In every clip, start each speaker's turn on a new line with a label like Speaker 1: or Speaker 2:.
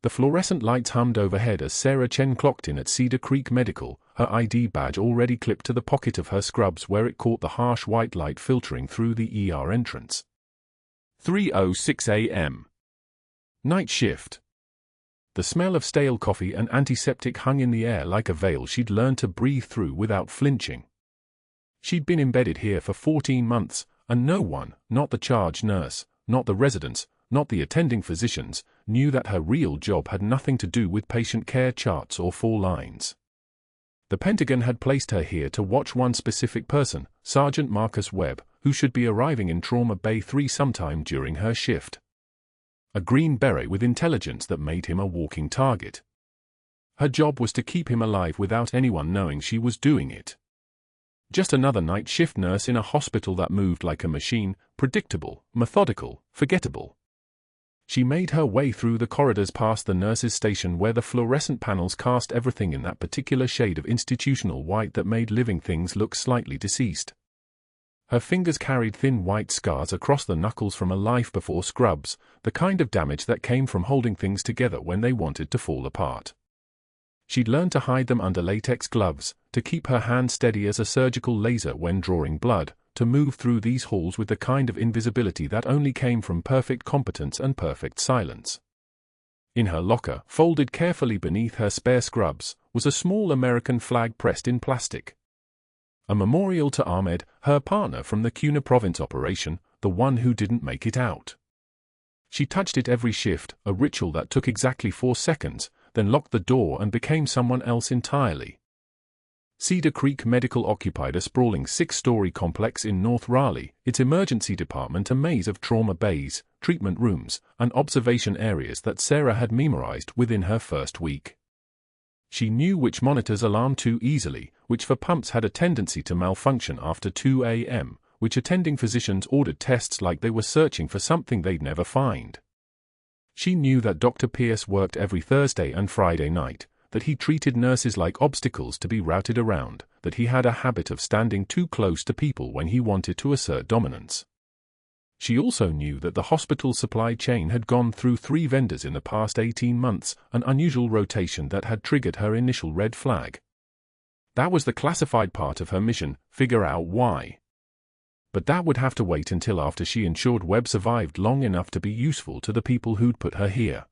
Speaker 1: The fluorescent lights hummed overhead as Sarah Chen clocked in at Cedar Creek Medical, her ID badge already clipped to the pocket of her scrubs where it caught the harsh white light filtering through the ER entrance. 3:06 a.m. Night shift. The smell of stale coffee and antiseptic hung in the air like a veil she'd learned to breathe through without flinching. She'd been embedded here for 14 months, and no one, not the charge nurse, not the residents, not the attending physicians, knew that her real job had nothing to do with patient care charts or 4 lines. The Pentagon had placed her here to watch one specific person, Sergeant Marcus Webb, who should be arriving in Trauma Bay 3 sometime during her shift. A green beret with intelligence that made him a walking target. Her job was to keep him alive without anyone knowing she was doing it. Just another night shift nurse in a hospital that moved like a machine, predictable, methodical, forgettable. She made her way through the corridors past the nurses' station where the fluorescent panels cast everything in that particular shade of institutional white that made living things look slightly deceased. Her fingers carried thin white scars across the knuckles from a life before scrubs, the kind of damage that came from holding things together when they wanted to fall apart. She'd learned to hide them under latex gloves, to keep her hand steady as a surgical laser when drawing blood, to move through these halls with the kind of invisibility that only came from perfect competence and perfect silence. In her locker, folded carefully beneath her spare scrubs, was a small American flag pressed in plastic. A memorial to Ahmed, her partner from the Cuna province operation, the one who didn't make it out. She touched it every shift, a ritual that took exactly 4 seconds, then locked the door and became someone else entirely. Cedar Creek Medical occupied a sprawling 6-story complex in North Raleigh, its emergency department a maze of trauma bays, treatment rooms, and observation areas that Sarah had memorized within her first week. She knew which monitors alarmed too easily, which for pumps had a tendency to malfunction after 2 a.m., which attending physicians ordered tests like they were searching for something they'd never find. She knew that Dr. Pierce worked every Thursday and Friday night, that he treated nurses like obstacles to be routed around, that he had a habit of standing too close to people when he wanted to assert dominance. She also knew that the hospital supply chain had gone through 3 vendors in the past 18 months, an unusual rotation that had triggered her initial red flag. That was the classified part of her mission, figure out why. But that would have to wait until after she ensured Webb survived long enough to be useful to the people who'd put her here.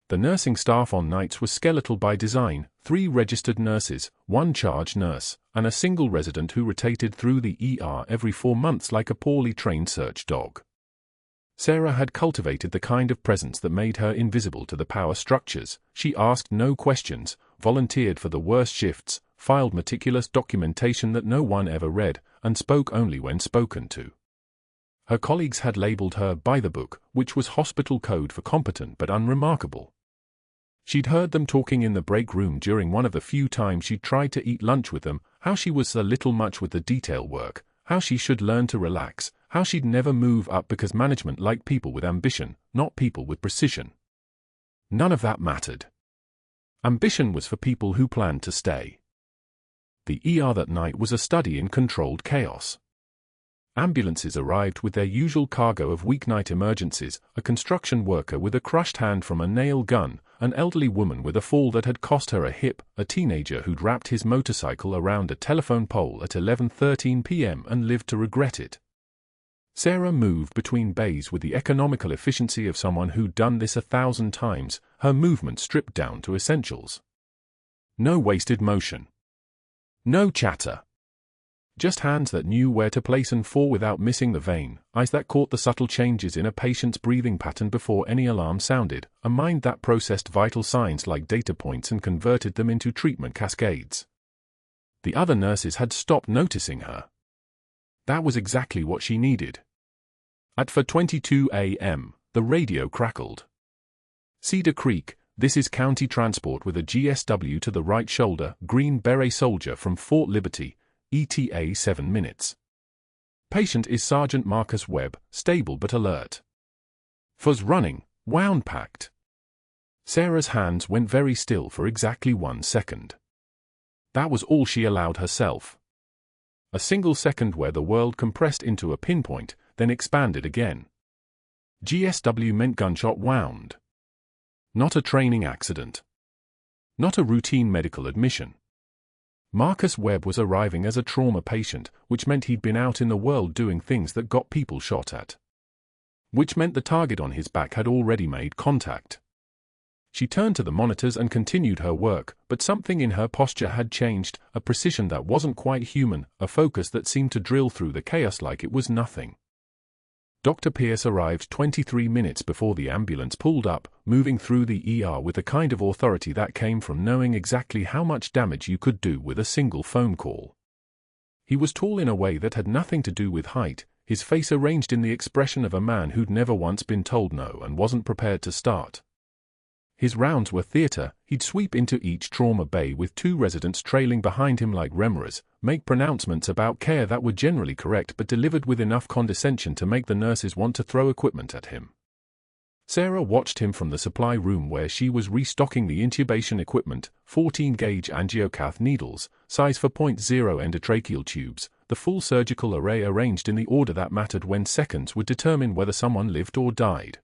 Speaker 1: The nursing staff on nights was skeletal by design, 3 registered nurses, 1 charge nurse, and a single resident who rotated through the ER every 4 months like a poorly trained search dog. Sarah had cultivated the kind of presence that made her invisible to the power structures. She asked no questions, volunteered for the worst shifts, filed meticulous documentation that no one ever read, and spoke only when spoken to. Her colleagues had labeled her by the book, which was hospital code for competent but unremarkable. She'd heard them talking in the break room during one of the few times she'd tried to eat lunch with them, how she was a little much with the detail work, how she should learn to relax, how she'd never move up because management liked people with ambition, not people with precision. None of that mattered. Ambition was for people who planned to stay. The ER that night was a study in controlled chaos. Ambulances arrived with their usual cargo of weeknight emergencies, a construction worker with a crushed hand from a nail gun, an elderly woman with a fall that had cost her a hip, a teenager who'd wrapped his motorcycle around a telephone pole at 11:13 p.m. and lived to regret it. Sarah moved between bays with the economical efficiency of someone who'd done this 1,000 times, her movement stripped down to essentials. No wasted motion. No chatter. Just hands that knew where to place and for without missing the vein, eyes that caught the subtle changes in a patient's breathing pattern before any alarm sounded, a mind that processed vital signs like data points and converted them into treatment cascades. The other nurses had stopped noticing her. That was exactly what she needed. At 4:22 a.m., the radio crackled. Cedar Creek, this is County Transport with a GSW to the right shoulder, Green Beret soldier from Fort Liberty, ETA 7 minutes. Patient is Sergeant Marcus Webb, stable but alert. Fuzz running, wound packed. Sarah's hands went very still for exactly 1 second. That was all she allowed herself. A single second where the world compressed into a pinpoint, then expanded again. GSW meant gunshot wound. Not a training accident. Not a routine medical admission. Marcus Webb was arriving as a trauma patient, which meant he'd been out in the world doing things that got people shot at. Which meant the target on his back had already made contact. She turned to the monitors and continued her work, but something in her posture had changed, a precision that wasn't quite human, a focus that seemed to drill through the chaos like it was nothing. Dr. Pierce arrived 23 minutes before the ambulance pulled up, moving through the ER with the kind of authority that came from knowing exactly how much damage you could do with a single phone call. He was tall in a way that had nothing to do with height, his face arranged in the expression of a man who'd never once been told no and wasn't prepared to start. His rounds were theater. He'd sweep into each trauma bay with 2 residents trailing behind him like remoras, make pronouncements about care that were generally correct but delivered with enough condescension to make the nurses want to throw equipment at him. Sarah watched him from the supply room where she was restocking the intubation equipment, 14-gauge angiocath needles, size 4.0 endotracheal tubes, the full surgical array arranged in the order that mattered when seconds would determine whether someone lived or died.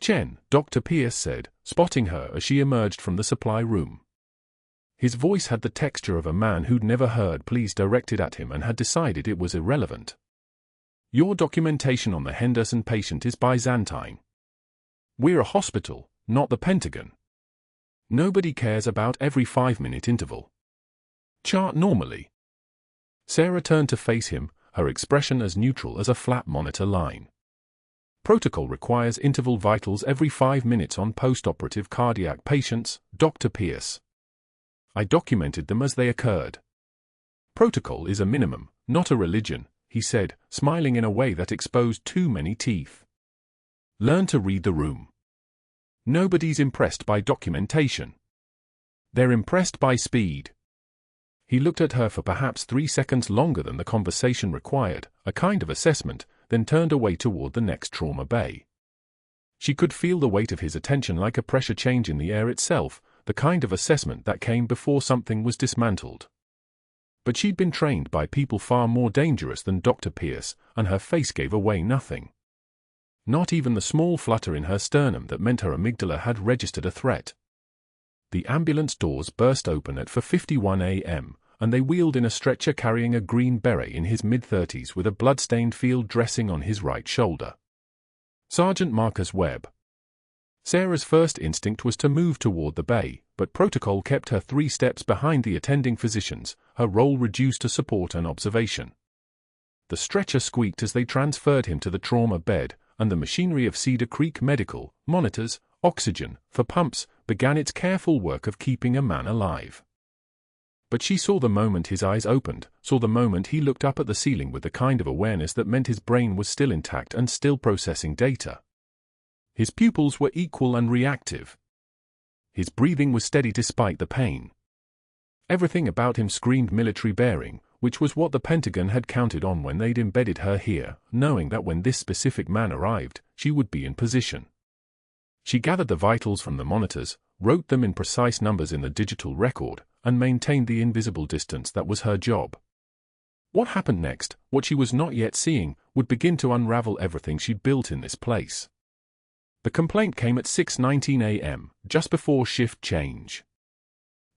Speaker 1: "Chen," Dr. Pierce said, spotting her as she emerged from the supply room. His voice had the texture of a man who'd never heard please directed at him and had decided it was irrelevant. "Your documentation on the Henderson patient is Byzantine. We're a hospital, not the Pentagon. Nobody cares about every 5-minute interval. Chart normally." Sarah turned to face him, her expression as neutral as a flat monitor line. "Protocol requires interval vitals every 5 minutes on post-operative cardiac patients, Dr. Pierce. I documented them as they occurred." "Protocol is a minimum, not a religion," he said, smiling in a way that exposed too many teeth. "Learn to read the room. Nobody's impressed by documentation. They're impressed by speed." He looked at her for perhaps 3 seconds longer than the conversation required, a kind of assessment, then turned away toward the next trauma bay. She could feel the weight of his attention like a pressure change in the air itself, the kind of assessment that came before something was dismantled. But she'd been trained by people far more dangerous than Dr. Pierce, and her face gave away nothing. Not even the small flutter in her sternum that meant her amygdala had registered a threat. The ambulance doors burst open at 4:51 a.m., and they wheeled in a stretcher carrying a green beret in his mid-30s with a blood-stained field dressing on his right shoulder. Sergeant Marcus Webb. Sarah's first instinct was to move toward the bay, but protocol kept her 3 steps behind the attending physicians, her role reduced to support and observation. The stretcher squeaked as they transferred him to the trauma bed, and the machinery of Cedar Creek Medical, monitors, oxygen, for pumps, began its careful work of keeping a man alive. But she saw the moment his eyes opened, saw the moment he looked up at the ceiling with the kind of awareness that meant his brain was still intact and still processing data. His pupils were equal and reactive. His breathing was steady despite the pain. Everything about him screamed military bearing, which was what the Pentagon had counted on when they'd embedded her here, knowing that when this specific man arrived, she would be in position. She gathered the vitals from the monitors, wrote them in precise numbers in the digital record, and maintained the invisible distance that was her job. What happened next, what she was not yet seeing, would begin to unravel everything she'd built in this place. The complaint came at 6:19 a.m., just before shift change.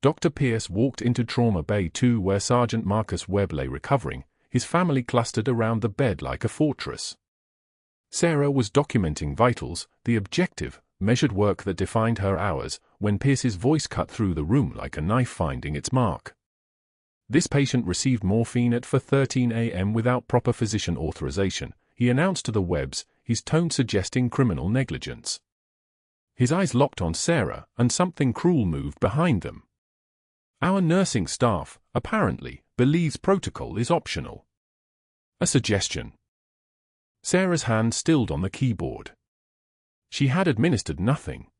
Speaker 1: Dr. Pierce walked into Trauma Bay 2 where Sergeant Marcus Webb lay recovering, his family clustered around the bed like a fortress. Sarah was documenting vitals, the objective, measured work that defined her hours, when Pierce's voice cut through the room like a knife finding its mark. "This patient received morphine at 4:13 a.m. without proper physician authorization," he announced to the Webbs, his tone suggesting criminal negligence. His eyes locked on Sarah, and something cruel moved behind them. "Our nursing staff, apparently, believes protocol is optional." A suggestion. Sarah's hand stilled on the keyboard. She had administered nothing.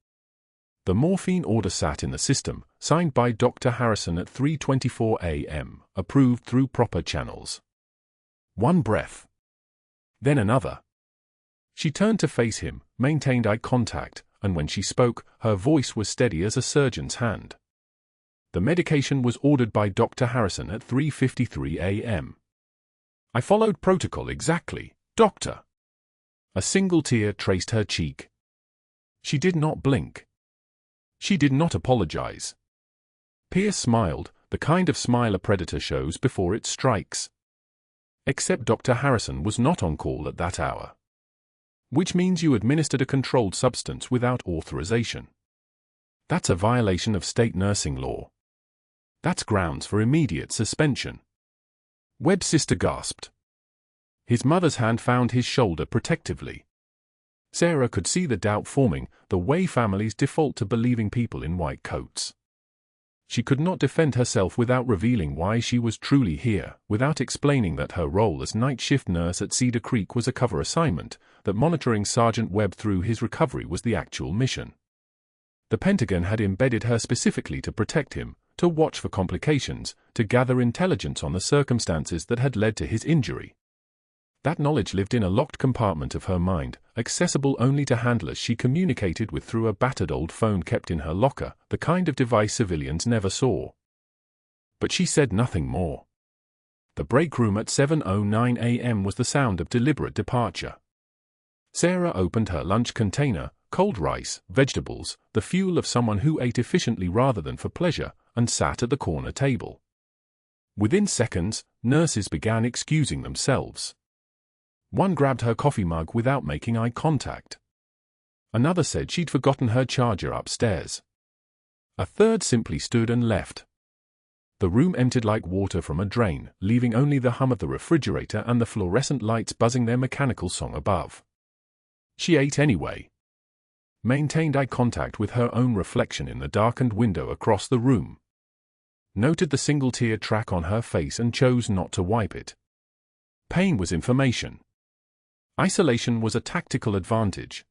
Speaker 1: The morphine order sat in the system, signed by Dr. Harrison at 3:24 a.m., approved through proper channels. One breath. Then another. She turned to face him, maintained eye contact, and when she spoke, her voice was steady as a surgeon's hand. The medication was ordered by Dr. Harrison at 3:53 a.m. "I followed protocol exactly, Doctor." A single tear traced her cheek. She did not blink. She did not apologize. Pierce smiled, the kind of smile a predator shows before it strikes. Except Dr. Harrison was not on call at that hour. Which means you administered a controlled substance without authorization. That's a violation of state nursing law. That's grounds for immediate suspension. Webb's sister gasped. His mother's hand found his shoulder protectively. Sarah could see the doubt forming, the way families default to believing people in white coats. She could not defend herself without revealing why she was truly here, without explaining that her role as night shift nurse at Cedar Creek was a cover assignment, that monitoring Sergeant Webb through his recovery was the actual mission. The Pentagon had embedded her specifically to protect him, to watch for complications, to gather intelligence on the circumstances that had led to his injury. That knowledge lived in a locked compartment of her mind, accessible only to handlers she communicated with through a battered old phone kept in her locker, the kind of device civilians never saw. But she said nothing more. The break room at 7:09 a.m. was the sound of deliberate departure. Sarah opened her lunch container, cold rice, vegetables, the fuel of someone who ate efficiently rather than for pleasure, and sat at the corner table. Within seconds, nurses began excusing themselves. One grabbed her coffee mug without making eye contact. Another said she'd forgotten her charger upstairs. A third simply stood and left. The room emptied like water from a drain, leaving only the hum of the refrigerator and the fluorescent lights buzzing their mechanical song above. She ate anyway. Maintained eye contact with her own reflection in the darkened window across the room. Noted the single tear track on her face and chose not to wipe it. Pain was information. Isolation was a tactical advantage.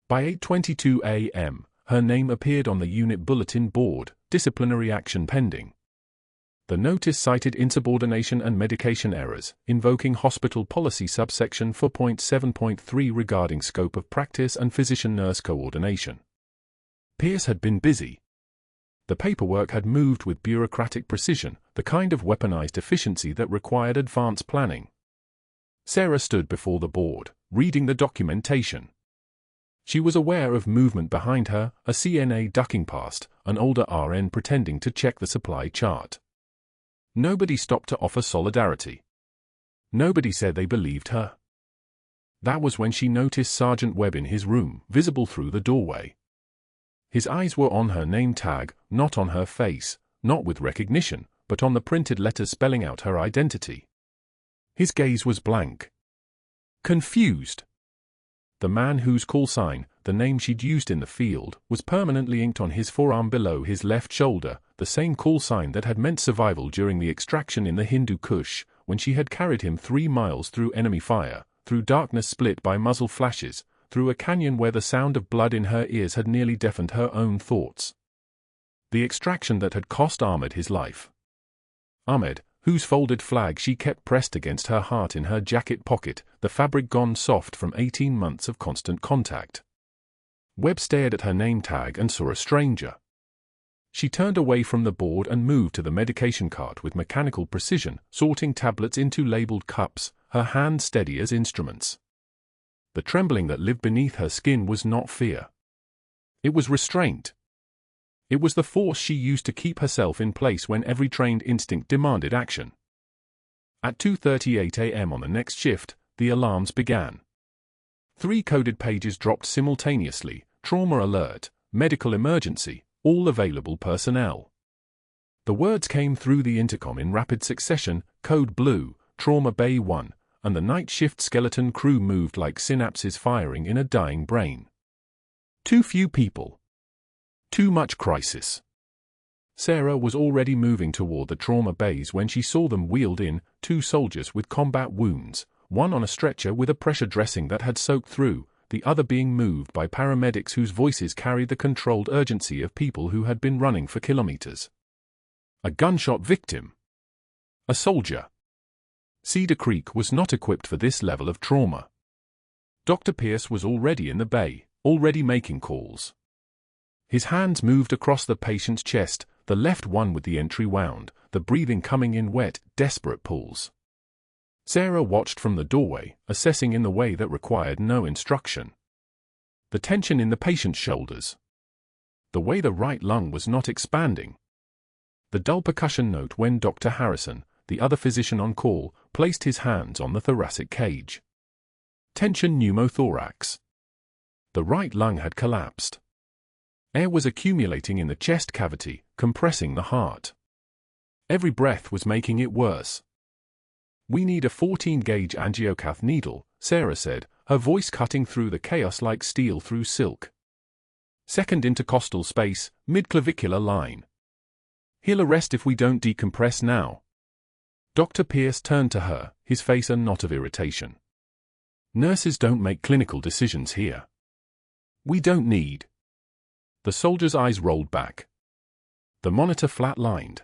Speaker 1: By 8:22 a.m., her name appeared on the unit bulletin board, disciplinary action pending. The notice cited insubordination and medication errors, invoking hospital policy subsection 4.7.3 regarding scope of practice and physician-nurse coordination. Pierce had been busy. The paperwork had moved with bureaucratic precision, the kind of weaponized efficiency that required advanced planning. Sarah stood before the board, reading the documentation. She was aware of movement behind her, a CNA ducking past, an older RN pretending to check the supply chart. Nobody stopped to offer solidarity. Nobody said they believed her. That was when she noticed Sergeant Webb in his room, visible through the doorway. His eyes were on her name tag, not on her face, not with recognition, but on the printed letters spelling out her identity. His gaze was blank. Confused. The man whose call sign, the name she'd used in the field, was permanently inked on his forearm below his left shoulder, the same call sign that had meant survival during the extraction in the Hindu Kush, when she had carried him 3 miles through enemy fire, through darkness split by muzzle flashes, through a canyon where the sound of blood in her ears had nearly deafened her own thoughts. The extraction that had cost Ahmed his life. Ahmed, whose folded flag she kept pressed against her heart in her jacket pocket, the fabric gone soft from 18 months of constant contact. Webb stared at her name tag and saw a stranger. She turned away from the board and moved to the medication cart with mechanical precision, sorting tablets into labeled cups, her hands steady as instruments. The trembling that lived beneath her skin was not fear. It was restraint. It was the force she used to keep herself in place when every trained instinct demanded action. At 2:38 a.m. on the next shift, the alarms began. 3 coded pages dropped simultaneously: trauma alert, medical emergency, all available personnel. The words came through the intercom in rapid succession: code blue, trauma bay 1, and the night shift skeleton crew moved like synapses firing in a dying brain. Too few people. Too much crisis. Sarah was already moving toward the trauma bays when she saw them wheeled in, 2 soldiers with combat wounds, one on a stretcher with a pressure dressing that had soaked through, the other being moved by paramedics whose voices carried the controlled urgency of people who had been running for kilometers. A gunshot victim. A soldier. Cedar Creek was not equipped for this level of trauma. Dr. Pierce was already in the bay, already making calls. His hands moved across the patient's chest, the left one with the entry wound, the breathing coming in wet, desperate pulls. Sarah watched from the doorway, assessing in the way that required no instruction. The tension in the patient's shoulders. The way the right lung was not expanding. The dull percussion note when Dr. Harrison, the other physician on call, placed his hands on the thoracic cage. Tension pneumothorax. The right lung had collapsed. Air was accumulating in the chest cavity, compressing the heart. Every breath was making it worse. "We need a 14-gauge angiocath needle," Sarah said, her voice cutting through the chaos like steel through silk. "Second intercostal space, mid-clavicular line. He'll arrest if we don't decompress now." Dr. Pierce turned to her, his face a knot of irritation. "Nurses don't make clinical decisions here. We don't need." The soldier's eyes rolled back. The monitor flatlined.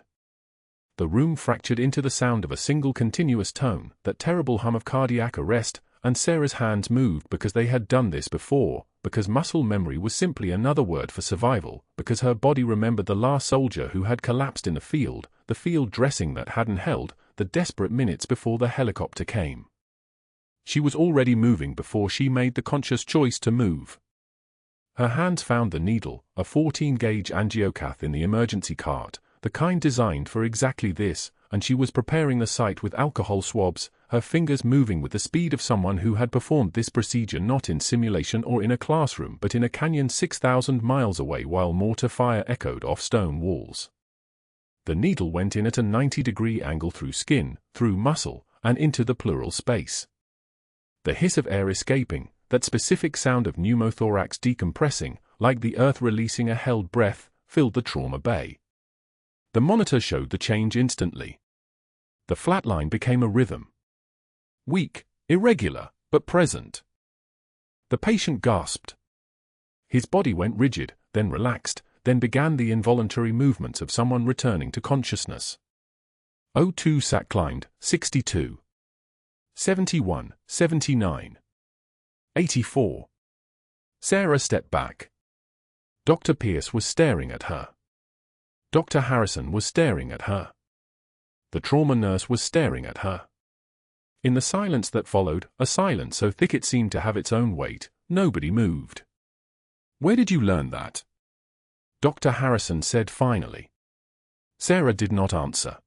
Speaker 1: The room fractured into the sound of a single continuous tone, that terrible hum of cardiac arrest, and Sarah's hands moved because they had done this before, because muscle memory was simply another word for survival, because her body remembered the last soldier who had collapsed in the field dressing that hadn't held, the desperate minutes before the helicopter came. She was already moving before she made the conscious choice to move. Her hands found the needle, a 14-gauge angiocath in the emergency cart, the kind designed for exactly this, and she was preparing the site with alcohol swabs, her fingers moving with the speed of someone who had performed this procedure not in simulation or in a classroom but in a canyon 6,000 miles away while mortar fire echoed off stone walls. The needle went in at a 90-degree angle through skin, through muscle, and into the pleural space. The hiss of air escaping, that specific sound of pneumothorax decompressing, like the earth releasing a held breath, filled the trauma bay. The monitor showed the change instantly. The flatline became a rhythm. Weak, irregular, but present. The patient gasped. His body went rigid, then relaxed, then began the involuntary movements of someone returning to consciousness. O2 sat climbed, 62. 71, 79. 84. Sarah stepped back. Dr. Pierce was staring at her. Dr. Harrison was staring at her. The trauma nurse was staring at her. In the silence that followed, a silence so thick it seemed to have its own weight, nobody moved. "Where did you learn that?" Dr. Harrison said finally. Sarah did not answer.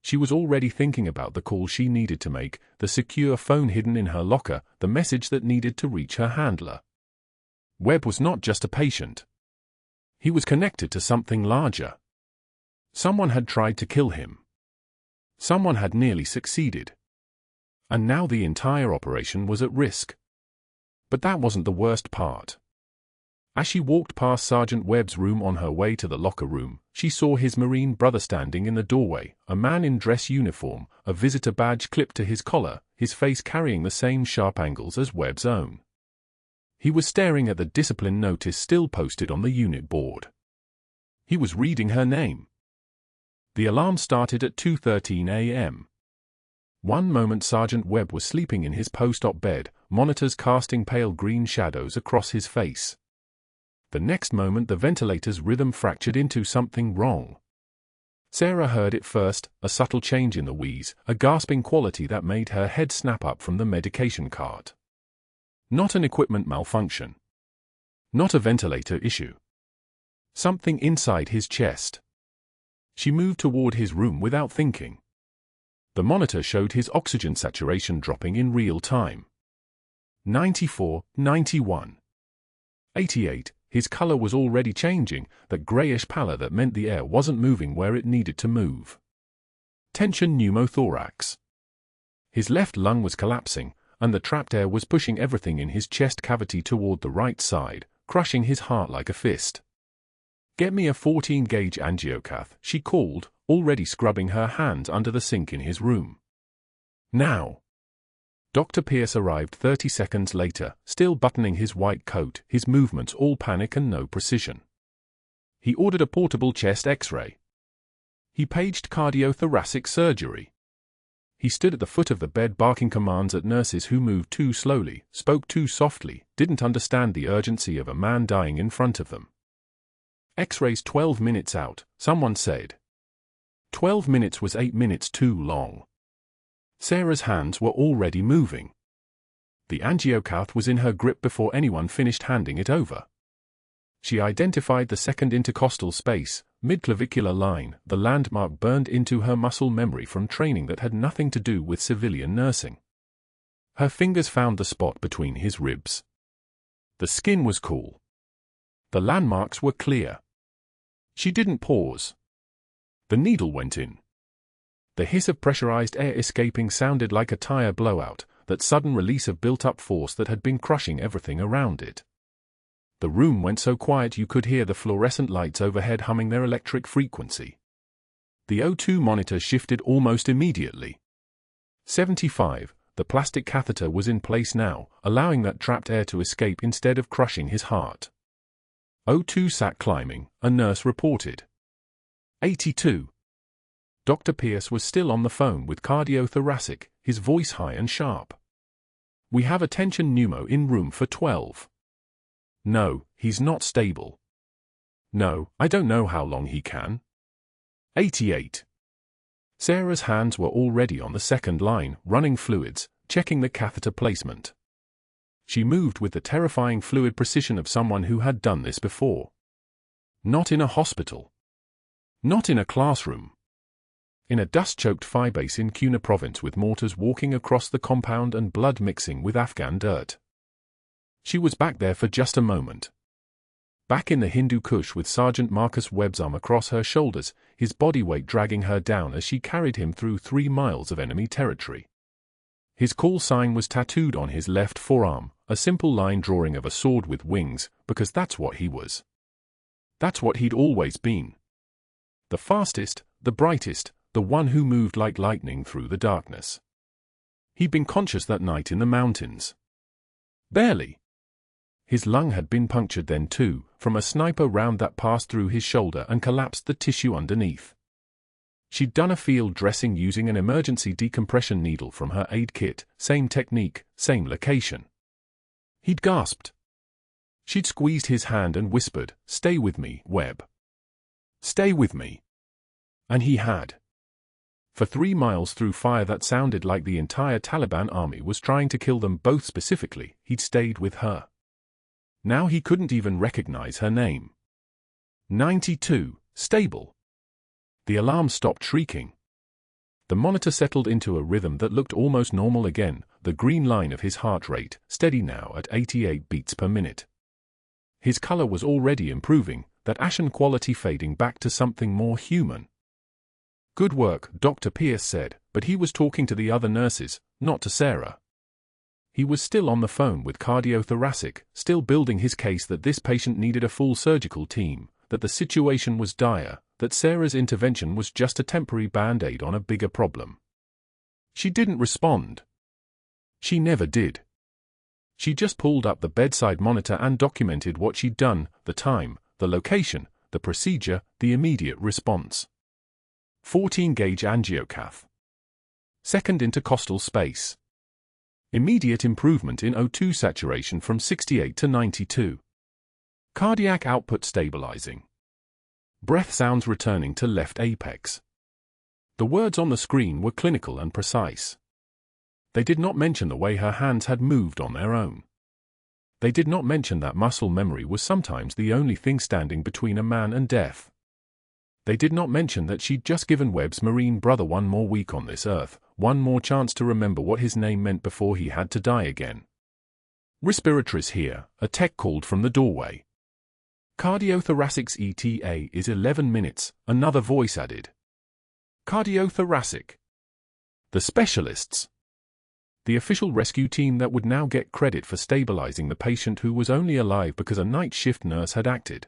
Speaker 1: She was already thinking about the call she needed to make, the secure phone hidden in her locker, the message that needed to reach her handler. Webb was not just a patient. He was connected to something larger. Someone had tried to kill him. Someone had nearly succeeded. And now the entire operation was at risk. But that wasn't the worst part. As she walked past Sergeant Webb's room on her way to the locker room, she saw his Marine brother standing in the doorway, a man in dress uniform, a visitor badge clipped to his collar, his face carrying the same sharp angles as Webb's own. He was staring at the discipline notice still posted on the unit board. He was reading her name. The alarm started at 2:13 a.m. One moment Sergeant Webb was sleeping in his post-op bed, monitors casting pale green shadows across his face. The next moment the ventilator's rhythm fractured into something wrong. Sarah heard it first, a subtle change in the wheeze, a gasping quality that made her head snap up from the medication cart. Not an equipment malfunction. Not a ventilator issue. Something inside his chest. She moved toward his room without thinking. The monitor showed his oxygen saturation dropping in real time. 94, 91. 88. His color was already changing, that grayish pallor that meant the air wasn't moving where it needed to move. Tension pneumothorax. His left lung was collapsing, and the trapped air was pushing everything in his chest cavity toward the right side, crushing his heart like a fist. "Get me a 14-gauge angiocath," she called, already scrubbing her hands under the sink in his room. "Now." Dr. Pierce arrived 30 seconds later, still buttoning his white coat, his movements all panic and no precision. He ordered a portable chest X-ray. He paged cardiothoracic surgery. He stood at the foot of the bed barking commands at nurses who moved too slowly, spoke too softly, didn't understand the urgency of a man dying in front of them. "X-ray's 12 minutes out," someone said. 12 minutes was 8 minutes too long. Sarah's hands were already moving. The angiocath was in her grip before anyone finished handing it over. She identified the second intercostal space, midclavicular line, the landmark burned into her muscle memory from training that had nothing to do with civilian nursing. Her fingers found the spot between his ribs. The skin was cool. The landmarks were clear. She didn't pause. The needle went in. The hiss of pressurized air escaping sounded like a tire blowout, that sudden release of built-up force that had been crushing everything around it. The room went so quiet you could hear the fluorescent lights overhead humming their electric frequency. The O2 monitor shifted almost immediately. 75, the plastic catheter was in place now, allowing that trapped air to escape instead of crushing his heart. O2 sat climbing, a nurse reported. 82. Dr. Pierce was still on the phone with cardiothoracic, his voice high and sharp. We have a tension pneumo in room for 12. No, he's not stable. No, I don't know how long he can. 88. Sarah's hands were already on the second line, running fluids, checking the catheter placement. She moved with the terrifying fluid precision of someone who had done this before. Not in a hospital. Not in a classroom. In a dust-choked phi base in Kuna province with mortars walking across the compound and blood mixing with Afghan dirt. She was back there for just a moment. Back in the Hindu Kush with Sergeant Marcus Webb's arm across her shoulders, his body weight dragging her down as she carried him through 3 miles of enemy territory. His call sign was tattooed on his left forearm, a simple line drawing of a sword with wings, because that's what he was. That's what he'd always been. The fastest, the brightest, the one who moved like lightning through the darkness. He'd been conscious that night in the mountains. Barely. His lung had been punctured then too, from a sniper round that passed through his shoulder and collapsed the tissue underneath. She'd done a field dressing using an emergency decompression needle from her aid kit, same technique, same location. He'd gasped. She'd squeezed his hand and whispered, "Stay with me, Webb. Stay with me." And he had. For 3 miles through fire that sounded like the entire Taliban army was trying to kill them both specifically, he'd stayed with her. Now he couldn't even recognize her name. 92, stable. The alarm stopped shrieking. The monitor settled into a rhythm that looked almost normal again, the green line of his heart rate, steady now at 88 beats per minute. His color was already improving, that ashen quality fading back to something more human. Good work, Dr. Pierce said, but he was talking to the other nurses, not to Sarah. He was still on the phone with cardiothoracic, still building his case that this patient needed a full surgical team, that the situation was dire, that Sarah's intervention was just a temporary band-aid on a bigger problem. She didn't respond. She never did. She just pulled up the bedside monitor and documented what she'd done, the time, the location, the procedure, the immediate response. 14-gauge angiocath. Second intercostal space. Immediate improvement in O2 saturation from 68 to 92. Cardiac output stabilizing. Breath sounds returning to left apex. The words on the screen were clinical and precise. They did not mention the way her hands had moved on their own. They did not mention that muscle memory was sometimes the only thing standing between a man and death. They did not mention that she'd just given Webb's Marine brother one more week on this earth, one more chance to remember what his name meant before he had to die again. Respiratrice here, a tech called from the doorway. Cardiothoracic's ETA is 11 minutes, another voice added. Cardiothoracic. The specialists. The official rescue team that would now get credit for stabilizing the patient who was only alive because a night shift nurse had acted.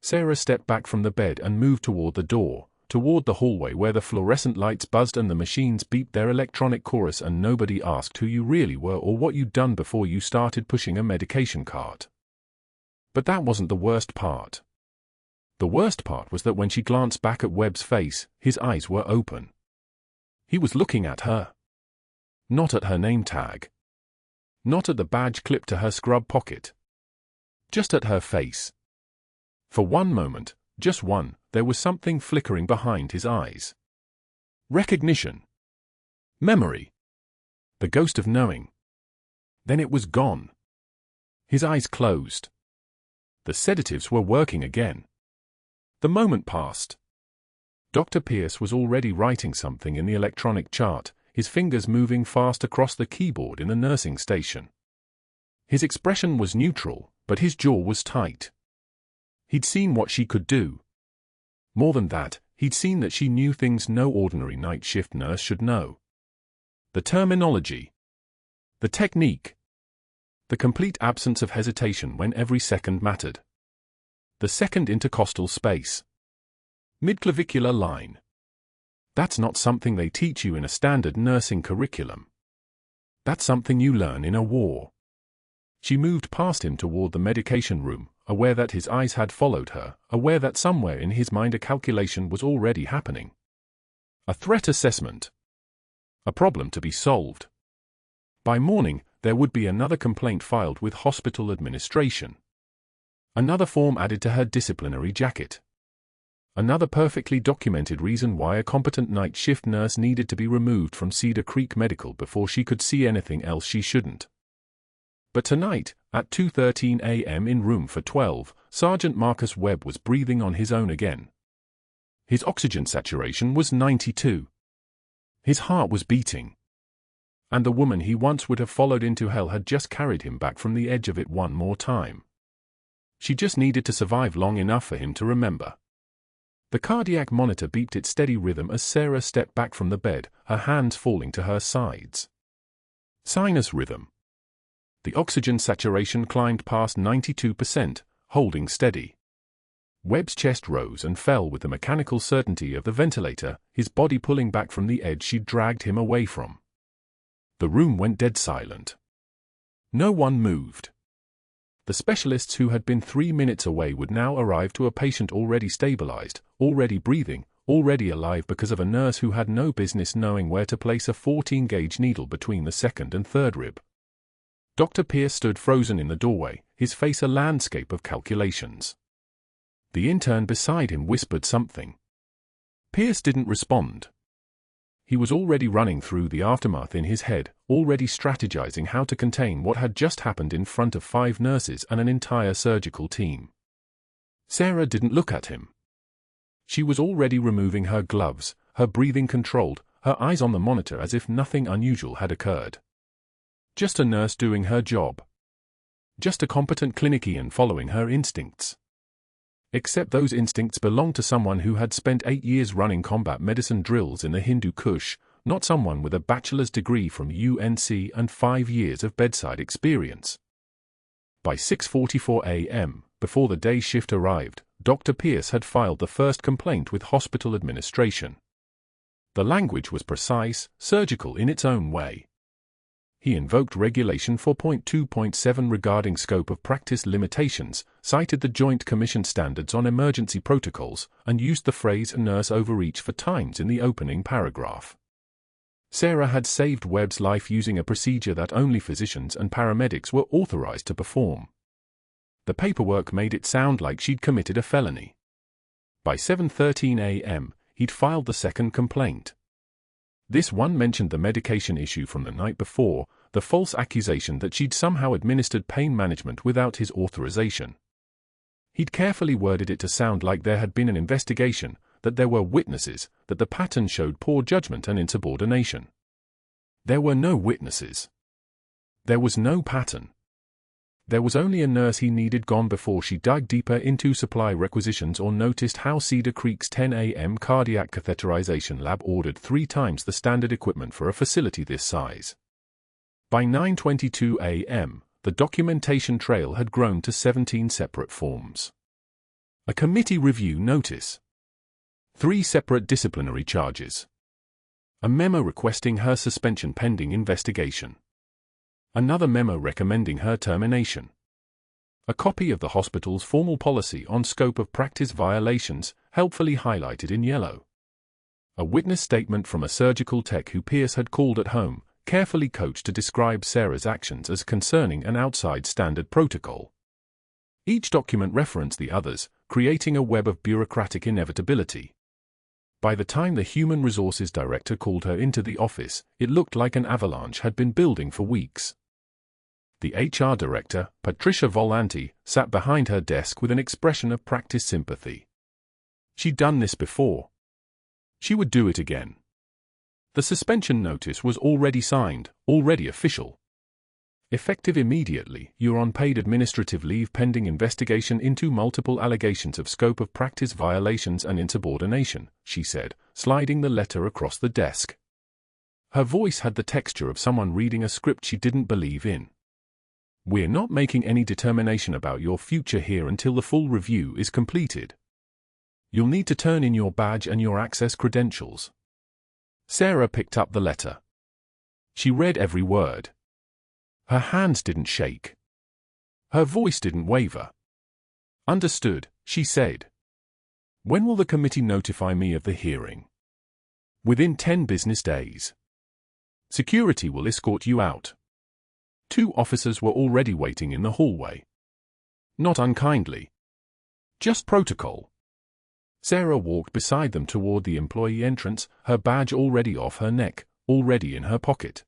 Speaker 1: Sarah stepped back from the bed and moved toward the door, toward the hallway where the fluorescent lights buzzed and the machines beeped their electronic chorus and nobody asked who you really were or what you'd done before you started pushing a medication cart. But that wasn't the worst part. The worst part was that when she glanced back at Webb's face, his eyes were open. He was looking at her. Not at her name tag. Not at the badge clipped to her scrub pocket. Just at her face. For one moment, just one, there was something flickering behind his eyes. Recognition. Memory. The ghost of knowing. Then it was gone. His eyes closed. The sedatives were working again. The moment passed. Dr. Pierce was already writing something in the electronic chart, his fingers moving fast across the keyboard in the nursing station. His expression was neutral, but his jaw was tight. He'd seen what she could do. More than that, he'd seen that she knew things no ordinary night shift nurse should know. The terminology. The technique. The complete absence of hesitation when every second mattered. The second intercostal space. Midclavicular line. That's not something they teach you in a standard nursing curriculum. That's something you learn in a war. She moved past him toward the medication room, aware that his eyes had followed her, aware that somewhere in his mind a calculation was already happening. A threat assessment. A problem to be solved. By morning, there would be another complaint filed with hospital administration. Another form added to her disciplinary jacket. Another perfectly documented reason why a competent night shift nurse needed to be removed from Cedar Creek Medical before she could see anything else she shouldn't. But tonight, at 2:13 a.m. in room for 12, Sergeant Marcus Webb was breathing on his own again. His oxygen saturation was 92. His heart was beating. And the woman he once would have followed into hell had just carried him back from the edge of it one more time. She just needed to survive long enough for him to remember. The cardiac monitor beeped its steady rhythm as Sarah stepped back from the bed, her hands falling to her sides. Sinus rhythm. The oxygen saturation climbed past 92%, holding steady. Webb's chest rose and fell with the mechanical certainty of the ventilator, his body pulling back from the edge she'd dragged him away from. The room went dead silent. No one moved. The specialists who had been 3 minutes away would now arrive to a patient already stabilized, already breathing, already alive because of a nurse who had no business knowing where to place a 14-gauge needle between the second and third rib. Dr. Pierce stood frozen in the doorway, his face a landscape of calculations. The intern beside him whispered something. Pierce didn't respond. He was already running through the aftermath in his head, already strategizing how to contain what had just happened in front of 5 nurses and an entire surgical team. Sarah didn't look at him. She was already removing her gloves, her breathing controlled, her eyes on the monitor as if nothing unusual had occurred. Just a nurse doing her job. Just a competent clinician following her instincts. Except those instincts belonged to someone who had spent 8 years running combat medicine drills in the Hindu Kush, not someone with a bachelor's degree from UNC and 5 years of bedside experience. By 6:44 a.m., before the day shift arrived, Dr. Pierce had filed the first complaint with hospital administration. The language was precise, surgical in its own way. He invoked Regulation 4.2.7 regarding scope of practice limitations, cited the Joint Commission standards on emergency protocols, and used the phrase "nurse overreach" 4 times in the opening paragraph. Sarah had saved Webb's life using a procedure that only physicians and paramedics were authorized to perform. The paperwork made it sound like she'd committed a felony. By 7:13 a.m., he'd filed the second complaint. This one mentioned the medication issue from the night before, the false accusation that she'd somehow administered pain management without his authorization. He'd carefully worded it to sound like there had been an investigation, that there were witnesses, that the pattern showed poor judgment and insubordination. There were no witnesses. There was no pattern. There was only a nurse he needed gone before she dug deeper into supply requisitions or noticed how Cedar Creek's 10 a.m. cardiac catheterization lab ordered 3 times the standard equipment for a facility this size. By 9:22 a.m., the documentation trail had grown to 17 separate forms. A committee review notice. 3 separate disciplinary charges. A memo requesting her suspension pending investigation. Another memo recommending her termination. A copy of the hospital's formal policy on scope of practice violations, helpfully highlighted in yellow. A witness statement from a surgical tech who Pierce had called at home, carefully coached to describe Sarah's actions as concerning an outside standard protocol. Each document referenced the others, creating a web of bureaucratic inevitability. By the time the Human Resources Director called her into the office, it looked like an avalanche had been building for weeks. The HR director, Patricia Volanti, sat behind her desk with an expression of practiced sympathy. She'd done this before. She would do it again. The suspension notice was already signed, already official. Effective immediately, you're on paid administrative leave pending investigation into multiple allegations of scope of practice violations and insubordination, she said, sliding the letter across the desk. Her voice had the texture of someone reading a script she didn't believe in. We're not making any determination about your future here until the full review is completed. You'll need to turn in your badge and your access credentials. Sarah picked up the letter. She read every word. Her hands didn't shake. Her voice didn't waver. Understood, she said. When will the committee notify me of the hearing? Within 10 business days. Security will escort you out. 2 officers were already waiting in the hallway. Not unkindly. Just protocol. Sarah walked beside them toward the employee entrance, her badge already off her neck, already in her pocket.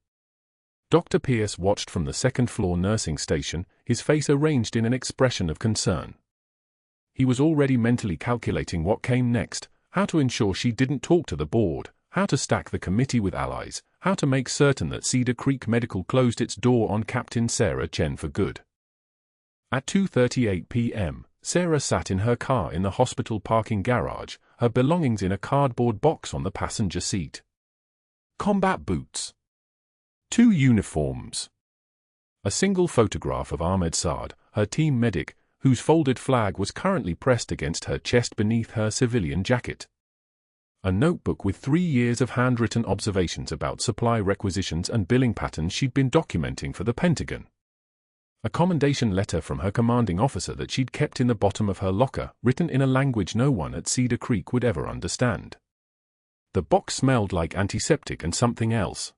Speaker 1: Dr. Pierce watched from the second-floor nursing station, his face arranged in an expression of concern. He was already mentally calculating what came next, how to ensure she didn't talk to the board, how to stack the committee with allies, how to make certain that Cedar Creek Medical closed its door on Captain Sarah Chen for good. At 2:38 p.m., Sarah sat in her car in the hospital parking garage, her belongings in a cardboard box on the passenger seat. Combat boots. 2 uniforms. A single photograph of Ahmed Saad, her team medic, whose folded flag was currently pressed against her chest beneath her civilian jacket. A notebook with 3 years of handwritten observations about supply requisitions and billing patterns she'd been documenting for the Pentagon. A commendation letter from her commanding officer that she'd kept in the bottom of her locker, written in a language no one at Cedar Creek would ever understand. The box smelled like antiseptic and something else.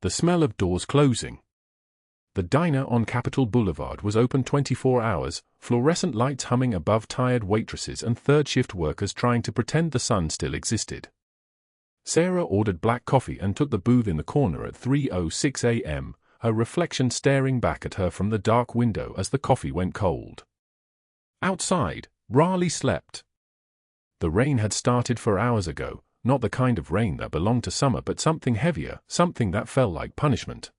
Speaker 1: The smell of doors closing. The diner on Capitol Boulevard was open 24 hours, fluorescent lights humming above tired waitresses and third-shift workers trying to pretend the sun still existed. Sarah ordered black coffee and took the booth in the corner at 3:06 a.m., her reflection staring back at her from the dark window as the coffee went cold. Outside, Raleigh slept. The rain had started 4 hours ago, not the kind of rain that belonged to summer but something heavier, something that felt like punishment.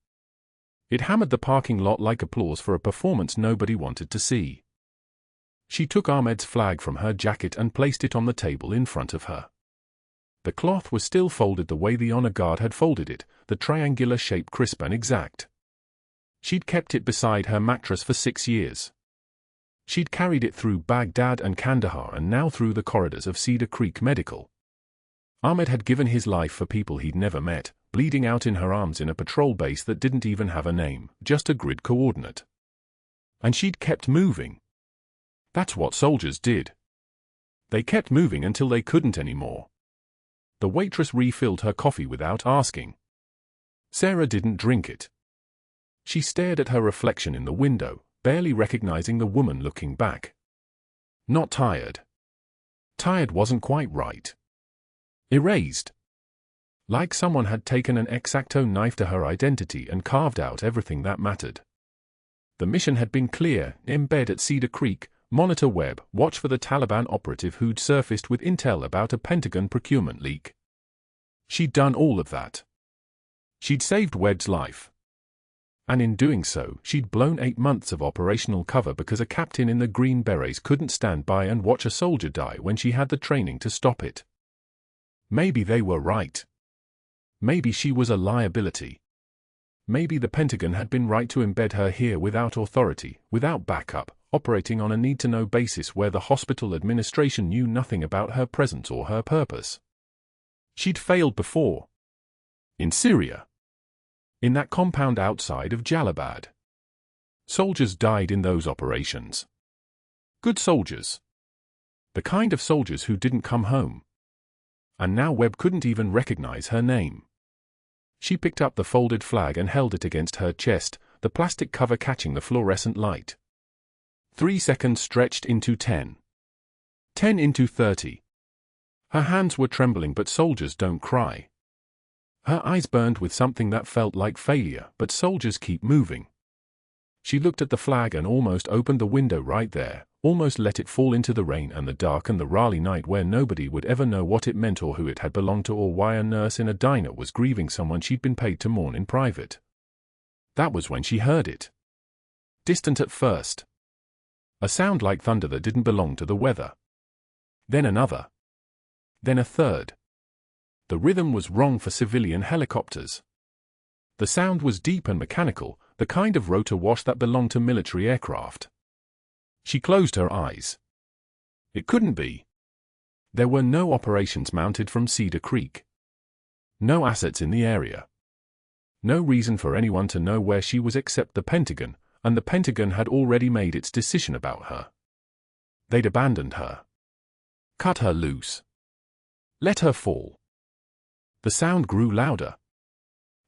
Speaker 1: It hammered the parking lot like applause for a performance nobody wanted to see. She took Ahmed's flag from her jacket and placed it on the table in front of her. The cloth was still folded the way the honor guard had folded it, the triangular shape crisp and exact. She'd kept it beside her mattress for 6 years. She'd carried it through Baghdad and Kandahar and now through the corridors of Cedar Creek Medical. Ahmed had given his life for people he'd never met, bleeding out in her arms in a patrol base that didn't even have a name, just a grid coordinate. And she'd kept moving. That's what soldiers did. They kept moving until they couldn't anymore. The waitress refilled her coffee without asking. Sarah didn't drink it. She stared at her reflection in the window, barely recognizing the woman looking back. Not tired. Tired wasn't quite right. Erased. Like someone had taken an X-Acto knife to her identity and carved out everything that mattered. The mission had been clear: embed at Cedar Creek, monitor Webb, watch for the Taliban operative who'd surfaced with intel about a Pentagon procurement leak. She'd done all of that. She'd saved Webb's life. And in doing so, she'd blown 8 months of operational cover because a captain in the Green Berets couldn't stand by and watch a soldier die when she had the training to stop it. Maybe they were right. Maybe she was a liability. Maybe the Pentagon had been right to embed her here without authority, without backup, operating on a need-to-know basis where the hospital administration knew nothing about her presence or her purpose. She'd failed before. In Syria. In that compound outside of Jalalabad. Soldiers died in those operations. Good soldiers. The kind of soldiers who didn't come home. And now Webb couldn't even recognize her name. She picked up the folded flag and held it against her chest, the plastic cover catching the fluorescent light. 3 seconds stretched into 10. 10 into 30. Her hands were trembling, but soldiers don't cry. Her eyes burned with something that felt like failure, but soldiers keep moving. She looked at the flag and almost opened the window right there, almost let it fall into the rain and the dark and the Raleigh night where nobody would ever know what it meant or who it had belonged to or why a nurse in a diner was grieving someone she'd been paid to mourn in private. That was when she heard it. Distant at first. A sound like thunder that didn't belong to the weather. Then another. Then a third. The rhythm was wrong for civilian helicopters. The sound was deep and mechanical, the kind of rotor wash that belonged to military aircraft. She closed her eyes. It couldn't be. There were no operations mounted from Cedar Creek. No assets in the area. No reason for anyone to know where she was except the Pentagon, and the Pentagon had already made its decision about her. They'd abandoned her. Cut her loose. Let her fall. The sound grew louder.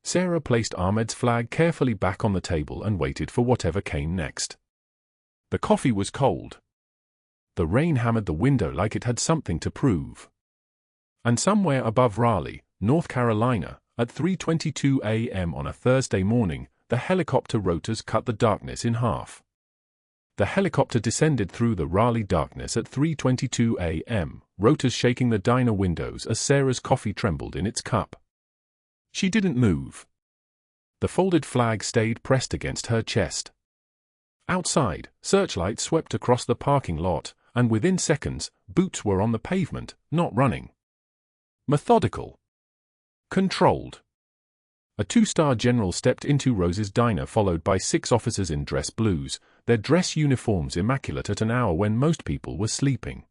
Speaker 1: Sarah placed Ahmed's flag carefully back on the table and waited for whatever came next. The coffee was cold. The rain hammered the window like it had something to prove. And somewhere above Raleigh, North Carolina, at 3:22 a.m. on a Thursday morning, the helicopter rotors cut the darkness in half. The helicopter descended through the Raleigh darkness at 3:22 a.m., rotors shaking the diner windows as Sarah's coffee trembled in its cup. She didn't move. The folded flag stayed pressed against her chest. Outside, searchlights swept across the parking lot, and within seconds, boots were on the pavement, not running. Methodical. Controlled. A two-star general stepped into Rose's diner followed by 6 officers in dress blues, their dress uniforms immaculate at an hour when most people were sleeping.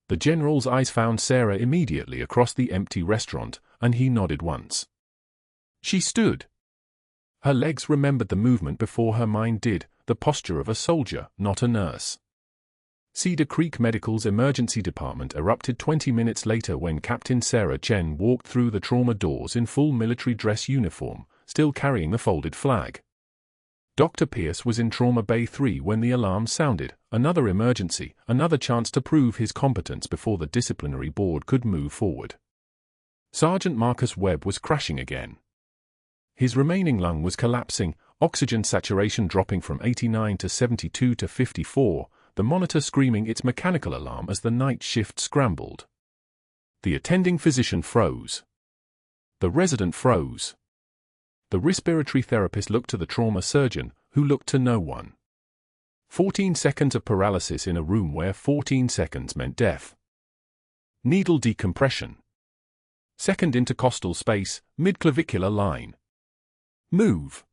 Speaker 1: The general's eyes found Sarah immediately across the empty restaurant, and he nodded once. She stood. Her legs remembered the movement before her mind did, the posture of a soldier, not a nurse. Cedar Creek Medical's emergency department erupted 20 minutes later when Captain Sarah Chen walked through the trauma doors in full military dress uniform, still carrying the folded flag. Dr. Pierce was in Trauma Bay 3 when the alarm sounded, another emergency, another chance to prove his competence before the disciplinary board could move forward. Sergeant Marcus Webb was crashing again. His remaining lung was collapsing, oxygen saturation dropping from 89 to 72 to 54, the monitor screaming its mechanical alarm as the night shift scrambled. The attending physician froze. The resident froze. The respiratory therapist looked to the trauma surgeon, who looked to no one. 14 seconds of paralysis in a room where 14 seconds meant death. Needle decompression. Second intercostal space, mid-clavicular line. Move.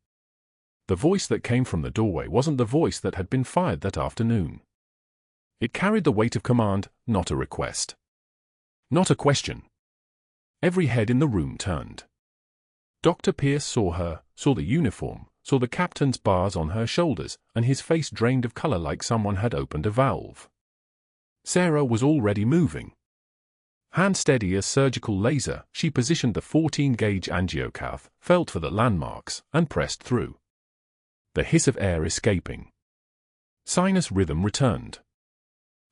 Speaker 1: The voice that came from the doorway wasn't the voice that had been fired that afternoon. It carried the weight of command, not a request. Not a question. Every head in the room turned. Dr. Pierce saw her, saw the uniform, saw the captain's bars on her shoulders, and his face drained of color like someone had opened a valve. Sarah was already moving. Hand steady as surgical laser, she positioned the 14-gauge angiocath, felt for the landmarks, and pressed through. The hiss of air escaping. Sinus rhythm returned.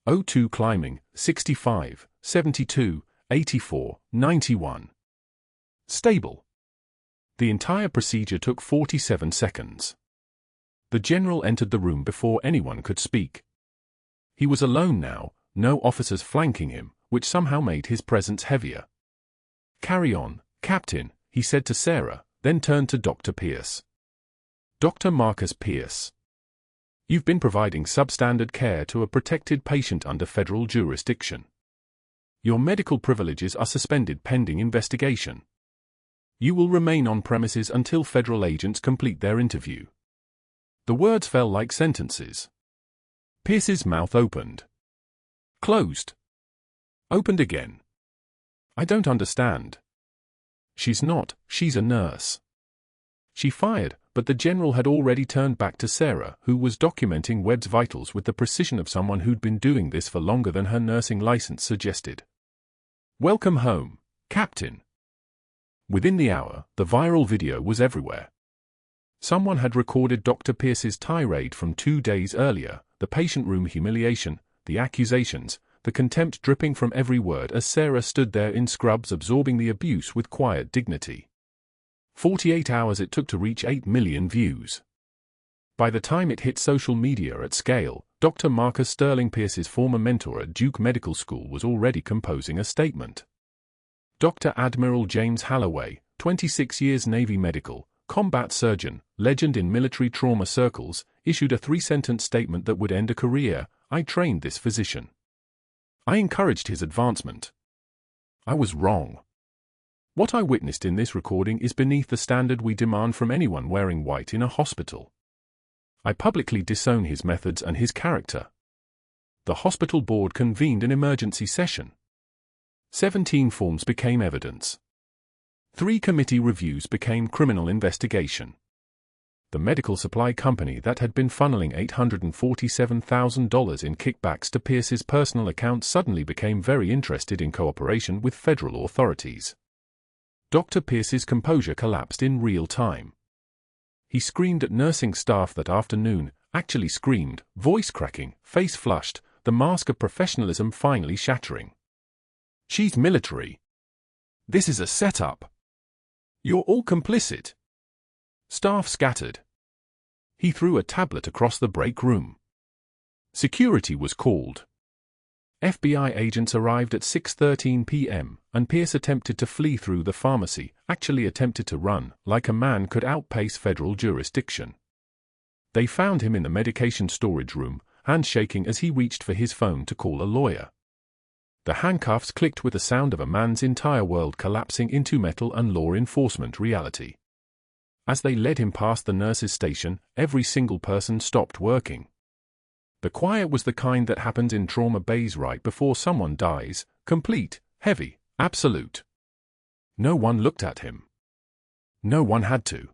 Speaker 1: O2 climbing, 65, 72, 84, 91. Stable. The entire procedure took 47 seconds. The general entered the room before anyone could speak. He was alone now, no officers flanking him, which somehow made his presence heavier. "Carry on, Captain," he said to Sarah, then turned to Dr. Pierce. "Dr. Marcus Pierce. You've been providing substandard care to a protected patient under federal jurisdiction. Your medical privileges are suspended pending investigation. You will remain on premises until federal agents complete their interview." The words fell like sentences. Pierce's mouth opened. Closed. Opened again. "I don't understand." "She's a nurse." She fired, but the general had already turned back to Sarah, who was documenting Webb's vitals with the precision of someone who'd been doing this for longer than her nursing license suggested. "Welcome home, Captain." Within the hour, the viral video was everywhere. Someone had recorded Dr. Pierce's tirade from 2 days earlier, the patient room humiliation, the accusations, the contempt dripping from every word as Sarah stood there in scrubs absorbing the abuse with quiet dignity. 48 hours it took to reach 8 million views. By the time it hit social media at scale, Dr. Marcus Sterling Pierce's former mentor at Duke Medical School was already composing a statement. Dr. Admiral James Halloway, 26 years Navy medical, combat surgeon, legend in military trauma circles, issued a 3-sentence statement that would end a career. I trained this physician. I encouraged his advancement. I was wrong. What I witnessed in this recording is beneath the standard we demand from anyone wearing white in a hospital. I publicly disown his methods and his character. The hospital board convened an emergency session. 17 forms became evidence. 3 committee reviews became criminal investigation. The medical supply company that had been funneling $847,000 in kickbacks to Pierce's personal account suddenly became very interested in cooperation with federal authorities. Dr. Pierce's composure collapsed in real time. He screamed at nursing staff that afternoon, actually screamed, voice cracking, face flushed, the mask of professionalism finally shattering. She's military. This is a setup. You're all complicit. Staff scattered. He threw a tablet across the break room. Security was called. FBI agents arrived at 6:13 p.m., and Pierce attempted to flee through the pharmacy, actually attempted to run, like a man could outpace federal jurisdiction. They found him in the medication storage room, hands shaking as he reached for his phone to call a lawyer. The handcuffs clicked with the sound of a man's entire world collapsing into metal and law enforcement reality. As they led him past the nurse's station, every single person stopped working. The quiet was the kind that happens in trauma bays right before someone dies, complete, heavy, absolute. No one looked at him. No one had to.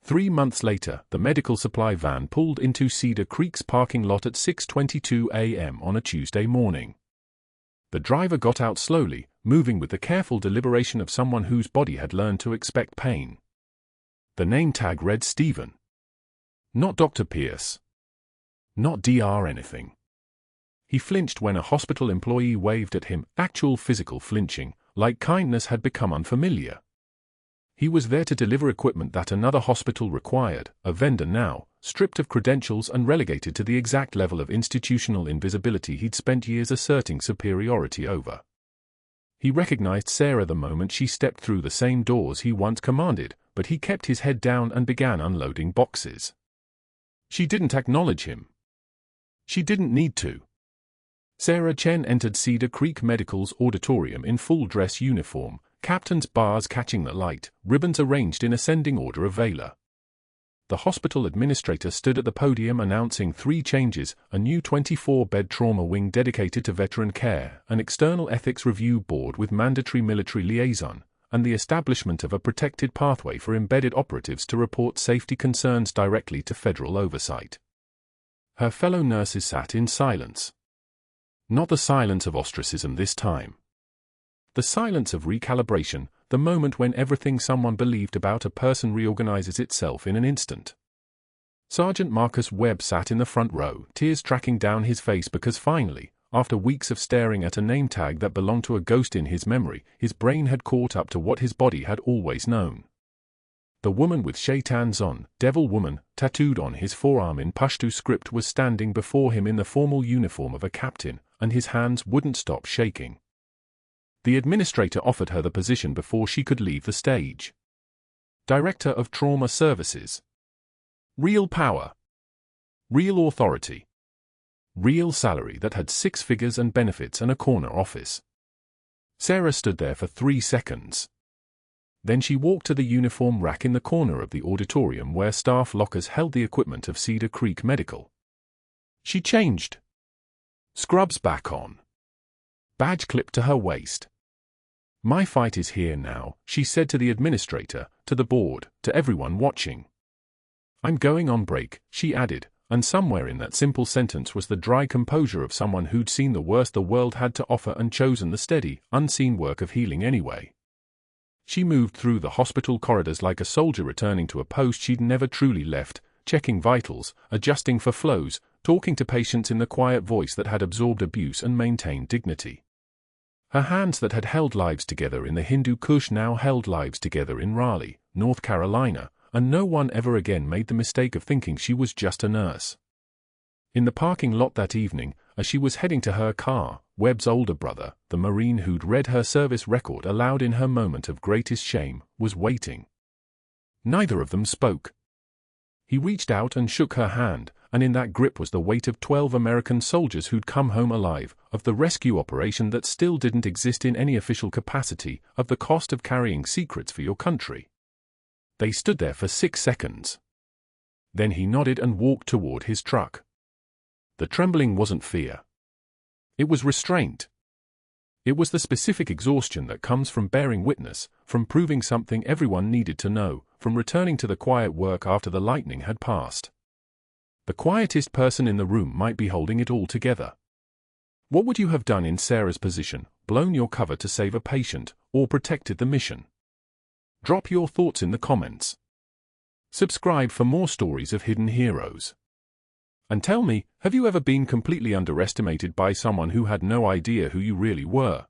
Speaker 1: 3 months later, the medical supply van pulled into Cedar Creek's parking lot at 6:22 a.m. on a Tuesday morning. The driver got out slowly, moving with the careful deliberation of someone whose body had learned to expect pain. The name tag read Stephen. Not Dr. Pierce. Not Dr. anything. He flinched when a hospital employee waved at him, actual physical flinching, like kindness had become unfamiliar. He was there to deliver equipment that another hospital required, a vendor now, stripped of credentials and relegated to the exact level of institutional invisibility he'd spent years asserting superiority over. He recognized Sarah the moment she stepped through the same doors he once commanded, but he kept his head down and began unloading boxes. She didn't acknowledge him. She didn't need to. Sarah Chen entered Cedar Creek Medical's auditorium in full dress uniform, captain's bars catching the light, ribbons arranged in ascending order of valor. The hospital administrator stood at the podium announcing 3 changes: a new 24-bed trauma wing dedicated to veteran care, an external ethics review board with mandatory military liaison, and the establishment of a protected pathway for embedded operatives to report safety concerns directly to federal oversight. Her fellow nurses sat in silence. Not the silence of ostracism this time. The silence of recalibration, the moment when everything someone believed about a person reorganizes itself in an instant. Sergeant Marcus Webb sat in the front row, tears tracking down his face because finally, after weeks of staring at a name tag that belonged to a ghost in his memory, his brain had caught up to what his body had always known. The woman with shaitans on, devil woman, tattooed on his forearm in Pashto script was standing before him in the formal uniform of a captain, and his hands wouldn't stop shaking. The administrator offered her the position before she could leave the stage. Director of Trauma Services. Real power. Real authority. Real salary that had 6 figures and benefits and a corner office. Sarah stood there for 3 seconds. Then she walked to the uniform rack in the corner of the auditorium where staff lockers held the equipment of Cedar Creek Medical. She changed. Scrubs back on. Badge clipped to her waist. My fight is here now, she said to the administrator, to the board, to everyone watching. I'm going on break, she added, and somewhere in that simple sentence was the dry composure of someone who'd seen the worst the world had to offer and chosen the steady, unseen work of healing anyway. She moved through the hospital corridors like a soldier returning to a post she'd never truly left, checking vitals, adjusting for flows, talking to patients in the quiet voice that had absorbed abuse and maintained dignity. Her hands that had held lives together in the Hindu Kush now held lives together in Raleigh, North Carolina, and no one ever again made the mistake of thinking she was just a nurse. In the parking lot that evening, as she was heading to her car, Webb's older brother, the Marine who'd read her service record aloud in her moment of greatest shame, was waiting. Neither of them spoke. He reached out and shook her hand, and in that grip was the weight of 12 American soldiers who'd come home alive, of the rescue operation that still didn't exist in any official capacity, of the cost of carrying secrets for your country. They stood there for 6 seconds. Then he nodded and walked toward his truck. The trembling wasn't fear. It was restraint. It was the specific exhaustion that comes from bearing witness, from proving something everyone needed to know, from returning to the quiet work after the lightning had passed. The quietest person in the room might be holding it all together. What would you have done in Sarah's position, blown your cover to save a patient, or protected the mission? Drop your thoughts in the comments. Subscribe for more stories of hidden heroes. And tell me, have you ever been completely underestimated by someone who had no idea who you really were?